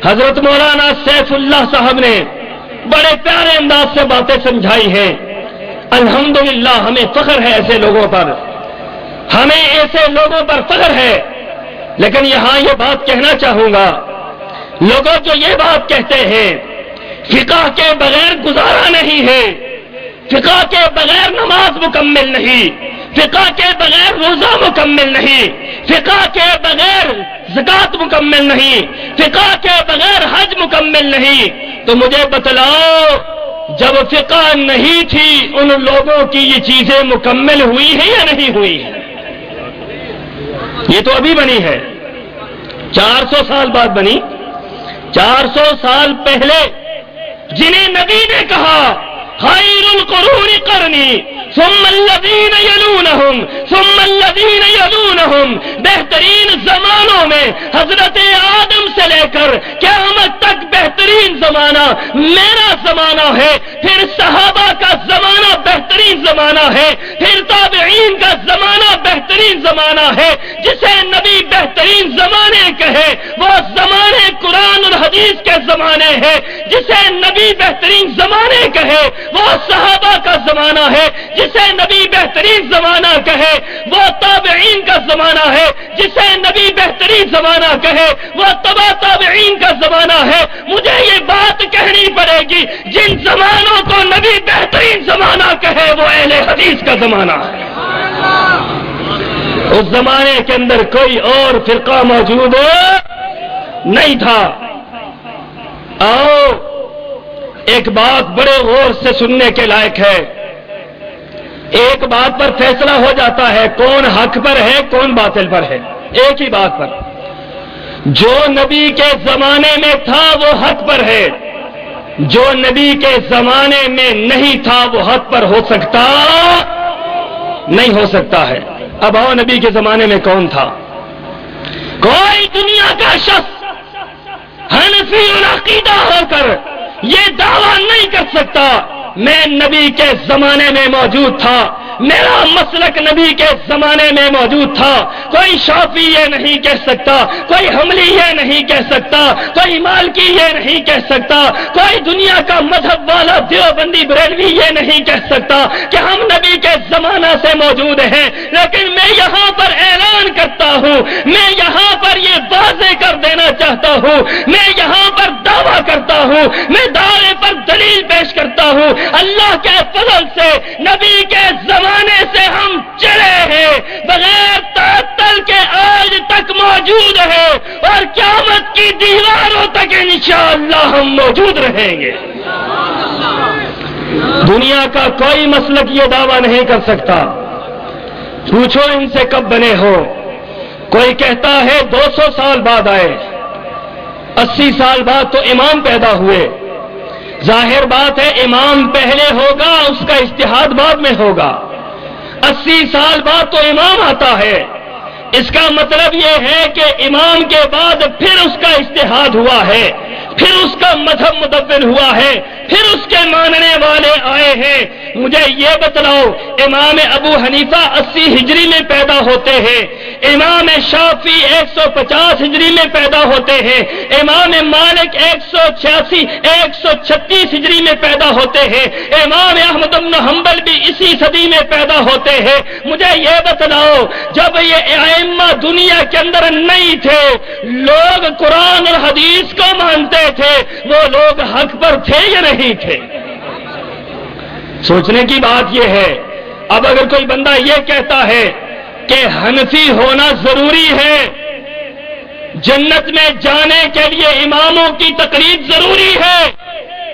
حضرت مولانا سیف اللہ صاحب نے بڑے پیارے انداز سے باتیں سمجھائی ہیں. الحمدللہ ہمیں فخر ہے ایسے لوگوں پر، ہمیں ایسے لوگوں پر فخر ہے. لیکن یہاں یہ بات کہنا چاہوں گا، لوگوں جو یہ بات کہتے ہیں فقہ کے بغیر گزارا نہیں ہے، فقہ کے بغیر نماز مکمل نہیں، فقہ کے بغیر روزہ مکمل نہیں، فقہ کے بغیر زکات مکمل نہیں، فقہ کے بغیر حج مکمل نہیں، تو مجھے بتلاؤ جب فقہ نہیں تھی ان لوگوں کی یہ چیزیں مکمل ہوئی ہیں یا نہیں ہوئی ہیں؟ یہ تو ابھی بنی ہے، 400 سال بعد بنی. 400 سال پہلے جنہیں نبی نے کہا خیر القرون قرنی ثم الذین یلونہم ثم الذین یلونہم، بہترین زمانوں میں حضرت آدم سے لے کر قیامت تک بہترین زمانہ میرا زمانہ ہے، پھر صحابہ کا زمانہ بہترین زمانہ ہے، پھر تابعین کا زمانہ بہترین زمانہ ہے. جسے نبی بہترین زمانے کہے وہ زمانے قرآن اور حدیث کے زمانے ہیں، جسے نبی بہترین زمانے کہے وہ صحابہ کا زمانہ ہے، جسے نبی بہترین زمانہ کہے وہ تابعین کا زمانہ ہے، جسے نبی بہترین زمانہ کہے وہ تبع تابعین کا زمانہ ہے. مجھے یہ بات کہنی پڑے گی جن زمانوں کو نبی بہترین زمانہ کہے وہ اہل حدیث کا زمانہ ہے. اس زمانے کے اندر کوئی اور فرقہ موجود نہیں تھا. آؤ ایک بات بڑے غور سے سننے کے لائق ہے. ایک بات پر فیصلہ ہو جاتا ہے کون حق پر ہے کون باطل پر ہے. ایک ہی بات پر، جو نبی کے زمانے میں تھا وہ حق پر ہے، جو نبی کے زمانے میں نہیں تھا وہ حق پر ہو سکتا نہیں ہو سکتا ہے. اب آؤ نبی کے زمانے میں کون تھا؟ کوئی دنیا کا شخص حنفی العقیدہ ہو کر یہ دعویٰ نہیں کر سکتا میں نبی کے زمانے میں موجود تھا، میرا مسلک نبی کے زمانے میں موجود تھا. کوئی شافعی یہ نہیں کہہ سکتا، کوئی حنبلی یہ نہیں کہہ سکتا، کوئی مالکی یہ نہیں کہہ سکتا، کوئی دنیا کا مذہب والا دیوبندی بریلوی یہ نہیں کہہ سکتا کہ ہم نبی کے زمانہ سے موجود ہیں. لیکن میں یہاں پر اعلان کرتا ہوں، میں یہاں پر یہ واضح کر دینا چاہتا ہوں، میں یہاں پر دعویٰ کرتا ہوں، میں دعوے پر دلیل پیش کرتا ہوں. اللہ کے فضل سے نبی کے زمانے سے ہم چلے ہیں، بغیر تعطل کے آج تک موجود ہیں اور قیامت کی دیواروں تک انشاءاللہ ہم موجود رہیں گے. دنیا کا کوئی مسلک یہ دعویٰ نہیں کر سکتا. پوچھو ان سے کب بنے ہو. کوئی کہتا ہے 200 سال بعد آئے، 80 سال بعد تو امام پیدا ہوئے. ظاہر بات ہے امام پہلے ہوگا اس کا اجتہاد بعد میں ہوگا. 80 سال بعد تو امام آتا ہے. اس کا مطلب یہ ہے کہ امام کے بعد پھر اس کا اجتہاد ہوا ہے، پھر اس کا مذہب مدون ہوا ہے، پھر اس کے ماننے والے آئے ہیں. مجھے یہ بتلاؤ امام ابو حنیفہ 80 ہجری میں پیدا ہوتے ہیں، امام شافعی 150 ہجری میں پیدا ہوتے ہیں، امام مالک 136 ہجری میں پیدا ہوتے ہیں، امام احمد بن حنبل بھی اسی صدی میں پیدا ہوتے ہیں. مجھے یہ بتلاؤ جب یہ ائمہ دنیا کے اندر نہیں تھے، لوگ قرآن اور حدیث کو مانتے تھے، وہ لوگ حق پر تھے یا نہیں تھے؟ سوچنے کی بات یہ ہے. اب اگر کوئی بندہ یہ کہتا ہے کہ حنفی ہونا ضروری ہے، جنت میں جانے کے لیے اماموں کی تقلید ضروری ہے،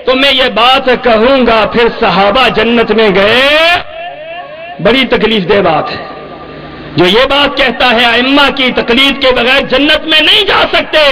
تو میں یہ بات کہوں گا پھر صحابہ جنت میں گئے؟ بڑی تکلیف دہ بات ہے. جو یہ بات کہتا ہے ائمہ کی تقلید کے بغیر جنت میں نہیں جا سکتے،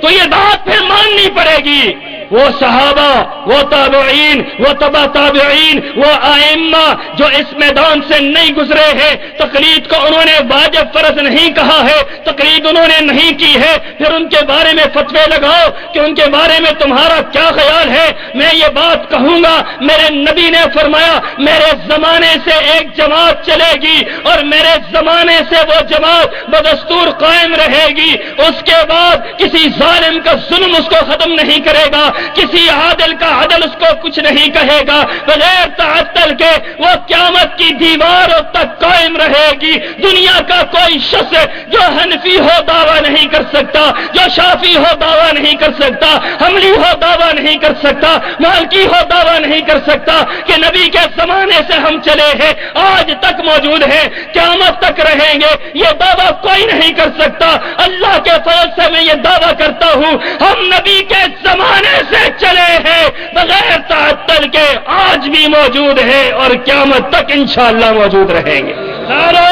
تو یہ بات پھر ماننی پڑے گی وہ صحابہ، وہ تابعین، وہ تبع تابعین، وہ ائمہ جو اس میدان سے نہیں گزرے ہیں، تقلید کو انہوں نے واجب فرض نہیں کہا ہے، تقلید انہوں نے نہیں کی ہے، پھر ان کے بارے میں فتوے لگاؤ کہ ان کے بارے میں تمہارا کیا خیال ہے۔ میں یہ بات کہوں گا، میرے نبی نے فرمایا میرے زمانے سے ایک جماعت چلے گی اور میرے زمانے سے وہ جماعت بدستور قائم رہے گی، اس کے بعد کسی ظالم کا ظلم اس کو ختم نہیں کرے گا، کسی عادل کا عدل اس کو کچھ نہیں کہے گا، بغیر تعطل کے وہ قیامت کی دیواروں تک قائم رہے گی۔ دنیا کا کوئی شخص جو حنفی ہو دعویٰ نہیں کر سکتا، جو شافعی ہو دعویٰ نہیں کر سکتا، حنبلی ہو دعویٰ نہیں کر سکتا، مالکی ہو دعویٰ نہیں کر سکتا کہ نبی کے زمانے سے ہم چلے ہیں، آج تک موجود ہیں، قیامت تک رہیں گے، یہ دعویٰ کوئی نہیں کر سکتا۔ اللہ کے فضل سے میں یہ دعویٰ کرتا ہوں ہم نبی کے زمانے سے چلے ہیں، بغیر تعطل کے آج بھی موجود ہیں اور قیامت تک انشاءاللہ موجود رہیں گے۔ نعرہ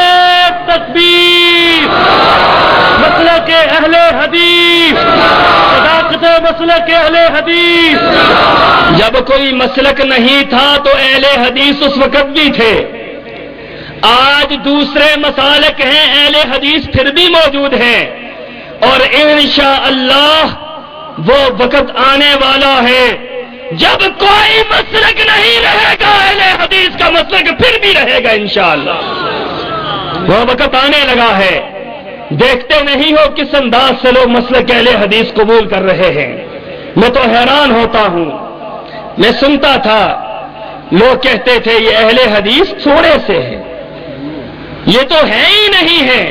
تکبیر، مسلک اہل حدیث، صداقت مسلک اہل حدیث۔ جب کوئی مسلک نہیں تھا تو اہل حدیث اس وقت بھی تھے، آج دوسرے مسالک ہیں، اہل حدیث پھر بھی موجود ہیں، اور انشاءاللہ وہ وقت آنے والا ہے جب کوئی مسلک نہیں رہے گا، اہل حدیث کا مسلک پھر بھی رہے گا انشاءاللہ۔ وہ وقت آنے لگا ہے، دیکھتے نہیں ہو کس انداز سے لوگ مسلک اہل حدیث قبول کر رہے ہیں۔ میں تو حیران ہوتا ہوں، میں سنتا تھا لوگ کہتے تھے یہ اہل حدیث تھوڑے سے ہیں، یہ تو ہے ہی نہیں ہے،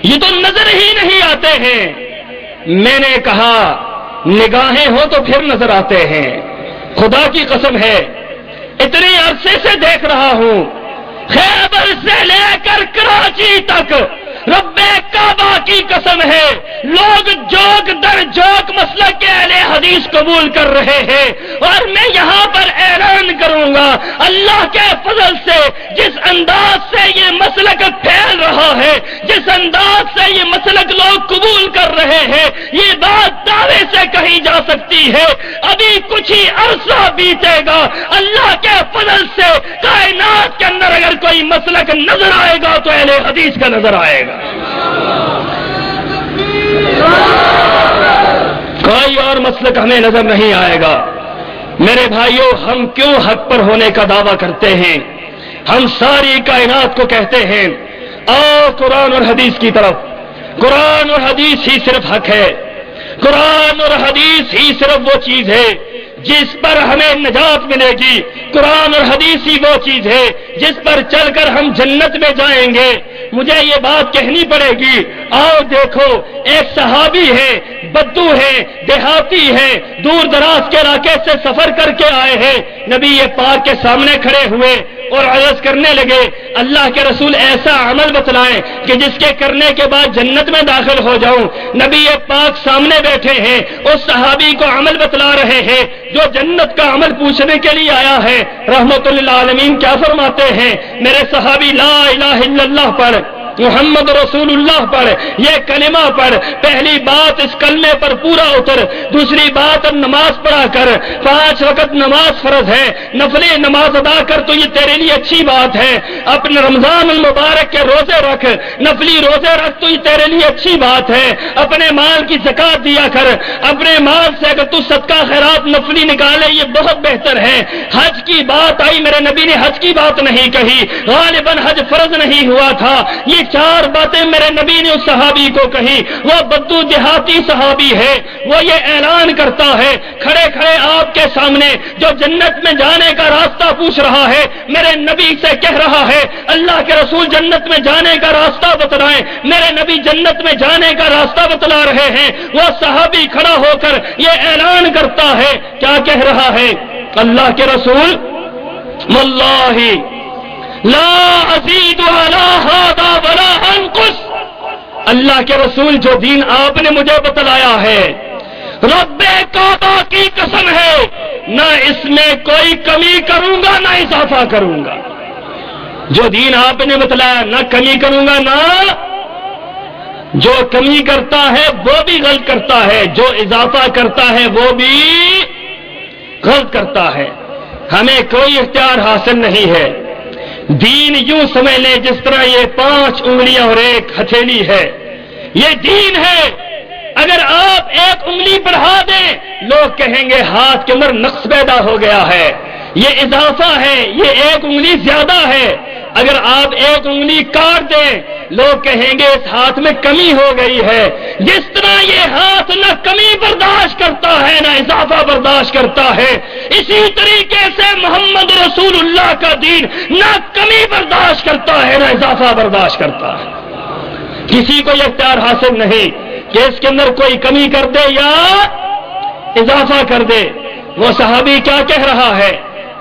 یہ تو نظر ہی نہیں آتے ہیں۔ میں نے کہا نگاہیں ہو تو پھر نظر آتے ہیں، خدا کی قسم ہے اتنے عرصے سے دیکھ رہا ہوں، خیبر سے لے کر کراچی تک، رب کعبہ کی قسم ہے لوگ جوک در جوک مسلک کے اہل حدیث قبول کر رہے ہیں، اور میں یہاں پر اعلان کروں گا اللہ کے فضل سے جس انداز سے یہ مسلک پھیل رہا ہے، جس انداز سے یہ مسلک لوگ قبول کر رہے ہیں، یہ بات دعوے سے کہی جا سکتی ہے ابھی کچھ ہی عرصہ بیتے گا، اللہ کے فضل سے کائنات کے اندر اگر کوئی مسلک نظر آئے گا تو اہل حدیث کا نظر آئے گا، کوئی اور مسلک ہمیں نظر نہیں آئے گا۔ میرے بھائیوں، ہم کیوں حق پر ہونے کا دعویٰ کرتے ہیں؟ ہم ساری کائنات کو کہتے ہیں آؤ قرآن اور حدیث کی طرف، قرآن اور حدیث ہی صرف حق ہے، قرآن اور حدیث ہی صرف وہ چیز ہے جس پر ہمیں نجات ملے گی، قرآن اور حدیث ہی وہ چیز ہے جس پر چل کر ہم جنت میں جائیں گے۔ مجھے یہ بات کہنی پڑے گی، آؤ دیکھو ایک صحابی ہے، بدو ہے، دیہاتی ہے، دور دراز کے علاقے سے سفر کر کے آئے ہیں، نبی پاک کے سامنے کھڑے ہوئے اور عرض کرنے لگے اللہ کے رسول ایسا عمل بتلائیں کہ جس کے کرنے کے بعد جنت میں داخل ہو جاؤں۔ نبی پاک سامنے بیٹھے ہیں، اس صحابی کو عمل بتلا رہے ہیں جو جنت کا عمل پوچھنے کے لیے آیا ہے۔ رحمت للعالمین کیا فرماتے ہیں؟ میرے صحابی لا الہ الا اللہ پڑھ، محمد رسول اللہ پڑھ، یہ کلمہ پڑھ، پہلی بات اس کلمے پر پورا اتر، دوسری بات اب نماز پڑھا کر، 5 وقت نماز فرض ہے، نفلی نماز ادا کر تو یہ تیرے لیے اچھی بات ہے، اپنے رمضان المبارک کے روزے رکھ، نفلی روزے رکھ تو یہ تیرے لیے اچھی بات ہے، اپنے مال کی زکات دیا کر، اپنے مال سے اگر تو صدقہ خیرات نفلی نکالے یہ بہت بہتر ہے۔ حج کی بات آئی، میرے نبی نے حج کی بات نہیں کہی، غالباً حج فرض نہیں ہوا تھا، یہ 4 باتیں میرے نبی نے اس صحابی کو کہی۔ وہ بدو دیہاتی صحابی ہے، وہ یہ اعلان کرتا ہے کھڑے کھڑے آپ کے سامنے جو جنت میں جانے کا راستہ پوچھ رہا ہے، میرے نبی سے کہہ رہا ہے اللہ کے رسول جنت میں جانے کا راستہ بتلائیں، میرے نبی جنت میں جانے کا راستہ بتلا رہے ہیں۔ وہ صحابی کھڑا ہو کر یہ اعلان کرتا ہے، کیا کہہ رہا ہے؟ اللہ کے رسول واللہ لا ازید علی ھذا ولا انقص، اللہ کے رسول جو دین آپ نے مجھے بتلایا ہے رب کعبہ کی قسم ہے نہ اس میں کوئی کمی کروں گا نہ اضافہ کروں گا، جو دین آپ نے بتلایا نہ کمی کروں گا نہ جو کمی کرتا ہے وہ بھی غلط کرتا ہے، جو اضافہ کرتا ہے وہ بھی غلط کرتا ہے۔ ہمیں کوئی اختیار حاصل نہیں ہے۔ دین یوں سمجھ لیں جس طرح یہ 5 انگلیاں اور ایک ہتھیلی ہے، یہ دین ہے۔ اگر آپ ایک انگلی بڑھا دیں لوگ کہیں گے ہاتھ کے اندر نقص پیدا ہو گیا ہے، یہ اضافہ ہے، یہ ایک انگلی زیادہ ہے۔ اگر آپ ایک انگلی کاٹ دیں لوگ کہیں گے اس ہاتھ میں کمی ہو گئی ہے۔ جس طرح یہ ہاتھ نہ کمی برداشت کرتا ہے نہ اضافہ برداشت کرتا ہے، اسی طریقے سے محمد رسول اللہ کا دین نہ کمی برداشت کرتا ہے نہ اضافہ برداشت کرتا ہے۔ کسی کو یہ اختیار حاصل نہیں کہ اس کے اندر کوئی کمی کر دے یا اضافہ کر دے۔ وہ صحابی کیا کہہ رہا ہے؟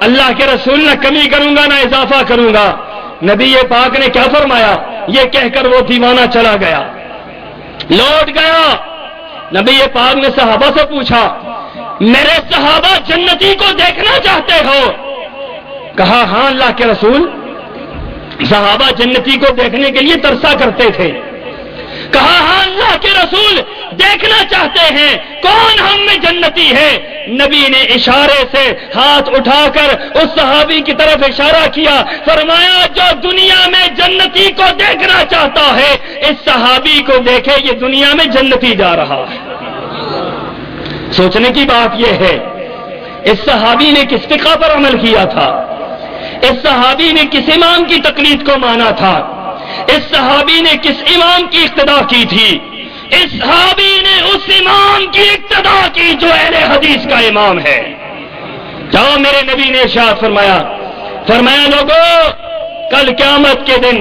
اللہ کے رسول نہ کمی کروں گا نہ اضافہ کروں گا۔ نبی پاک نے کیا فرمایا؟ یہ کہہ کر وہ دیوانہ چلا گیا، لوٹ گیا۔ نبی پاک نے صحابہ سے پوچھا میرے صحابہ جنتی کو دیکھنا چاہتے ہو؟ کہا ہاں اللہ کے رسول، صحابہ جنتی کو دیکھنے کے لیے ترسا کرتے تھے۔ کہا ہاں اللہ کے رسول دیکھنا چاہتے ہیں، کون ہم میں جنتی ہے؟ نبی نے اشارے سے ہاتھ اٹھا کر اس صحابی کی طرف اشارہ کیا، فرمایا جو دنیا میں جنتی کو دیکھنا چاہتا ہے اس صحابی کو دیکھے، یہ دنیا میں جنتی جا رہا ہے۔ سوچنے کی بات یہ ہے اس صحابی نے کس فقہ پر عمل کیا تھا؟ اس صحابی نے کس امام کی تقلید کو مانا تھا؟ اس صحابی نے کس امام کی اقتدا کی تھی؟ اس صحابی نے اس امام کی اقتدا کی جو اہل حدیث کا امام ہے۔ جاؤ میرے نبی نے ارشاد فرمایا لوگوں کل قیامت کے دن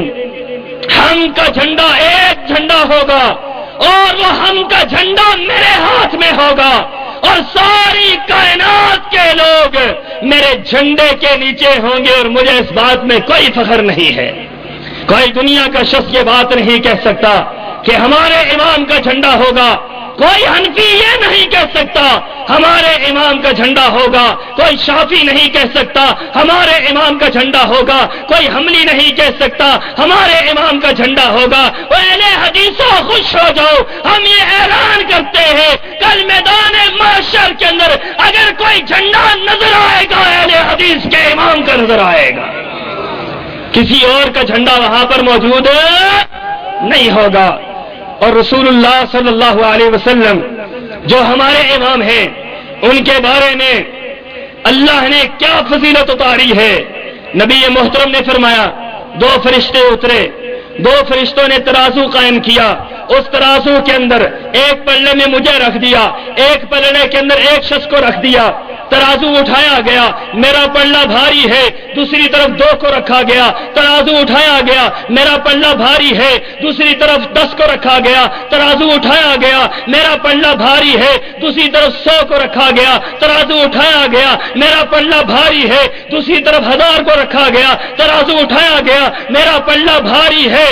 ہم کا جھنڈا ایک جھنڈا ہوگا اور وہ ہم کا جھنڈا میرے ہاتھ میں ہوگا، اور ساری کائنات کے لوگ میرے جھنڈے کے نیچے ہوں گے، اور مجھے اس بات میں کوئی فخر نہیں ہے۔ کوئی دنیا کا شخص یہ بات نہیں کہہ سکتا کہ ہمارے امام کا جھنڈا ہوگا، کوئی حنفی یہ نہیں کہہ سکتا ہمارے امام کا جھنڈا ہوگا، کوئی شافی نہیں کہہ سکتا ہمارے امام کا جھنڈا ہوگا، کوئی حنبلی نہیں کہہ سکتا ہمارے امام کا جھنڈا ہوگا۔ اہل حدیثوں خوش ہو جاؤ، ہم یہ اعلان کرتے ہیں کل میدان محشر کے اندر اگر کوئی جھنڈا نظر آئے گا اہل حدیث کے امام کا نظر آئے گا، کسی اور کا جھنڈا وہاں پر موجود نہیں ہوگا۔ اور رسول اللہ صلی اللہ علیہ وسلم جو ہمارے امام ہیں ان کے بارے میں اللہ نے کیا فضیلت اتاری ہے۔ نبی محترم نے فرمایا 2 فرشتے اترے، 2 فرشتوں نے ترازو قائم کیا، اس ترازو کے اندر ایک پلڑے میں مجھے رکھ دیا، ایک پلڑے کے اندر ایک شخص کو رکھ دیا، ترازو اٹھایا گیا، میرا پلڑا بھاری ہے، دوسری طرف 2 کو رکھا گیا، ترازو اٹھایا گیا، میرا پلڑا بھاری ہے، دوسری طرف 10 کو رکھا گیا، ترازو اٹھایا گیا، میرا پلڑا بھاری ہے، دوسری طرف 100 کو رکھا گیا، ترازو اٹھایا گیا، میرا پلڑا بھاری ہے، دوسری طرف 1000 کو رکھا گیا، ترازو اٹھایا گیا، میرا پلڑا بھاری ہے۔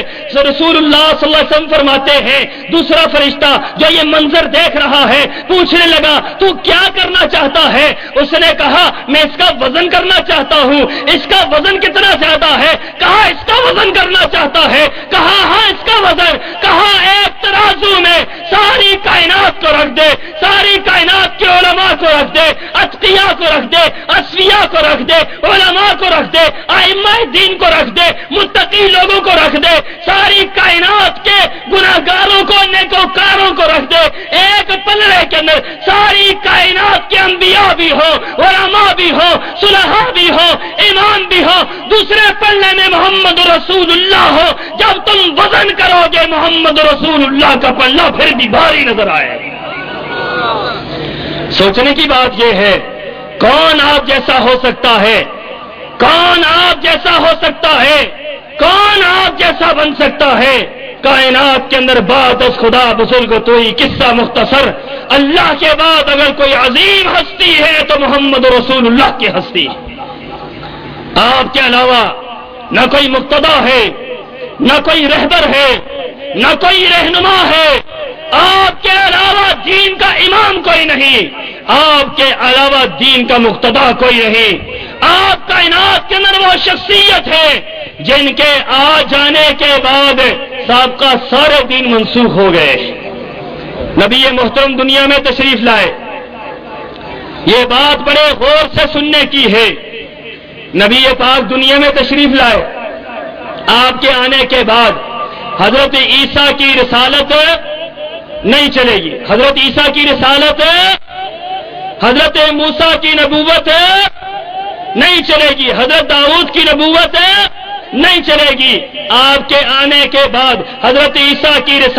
رسول اللہ صلی اللہ علیہ وسلم فرماتے ہیں دوسرا فرشتہ جو یہ منظر دیکھ رہا ہے پوچھنے لگا تو کیا کرنا چاہتا ہے؟ اس نے کہا میں اس کا وزن کرنا چاہتا ہوں۔ اس کا وزن کتنا زیادہ ہے؟ کہا اس کا وزن کرنا چاہتا ہے؟ کہا ہاں اس کا وزن۔ کہا ایک ترازو میں ساری کائنات کو رکھ دے، ساری کائنات کے علماء کو رکھ دے، اتقیاء کو رکھ دے، اصفیاء کو رکھ دے، علماء کو رکھ دے، ائمہ دین کو رکھ دے، متقی لوگوں کو رکھ دے، ساری کائنات کے گناہگاروں کو، نیکوکاروں کو رکھ دے، ایک پلڑے کے اندر ساری کائنات کے انبیاء بھی ہو، علماء بھی ہو، صلحاء بھی ہو، امام بھی ہو، دوسرے پلڑے میں محمد رسول اللہ ہو، جب تم وزن کرو گے محمد رسول اللہ کا پلڑا پھر بھی بھاری نظر آئے۔ سوچنے کی بات یہ ہے کون آپ جیسا ہو سکتا ہے؟ کون آپ جیسا ہو سکتا ہے؟ کون آپ جیسا بن سکتا ہے؟ کائنات کے اندر بات اس خدا بزرگ تو ہی قصہ مختصر، اللہ کے بعد اگر کوئی عظیم ہستی ہے تو محمد رسول اللہ کی ہستی، آپ کے علاوہ نہ کوئی مقتدا ہے، نہ کوئی رہبر ہے، نہ کوئی رہنما ہے، آپ کے علاوہ دین کا امام کوئی نہیں، آپ کے علاوہ دین کا مقتدا کوئی نہیں، آپ کائنات کے اندر وہ شخصیت ہے جن کے آ جانے کے بعد سابقہ سارے دین منسوخ ہو گئے. نبی محترم دنیا میں تشریف لائے. یہ بات بڑے غور سے سننے کی ہے. نبی پاک دنیا میں تشریف لائے. آپ کے آنے کے بعد حضرت عیسیٰ کی رسالت نہیں چلے گی. حضرت عیسیٰ کی رسالت، حضرت موسیٰ کی نبوت نہیں چلے گی. حضرت داؤد کی نبوت نہیں چلے گی. آپ کے آنے کے بعد حضرت عیسیٰ کی رسالت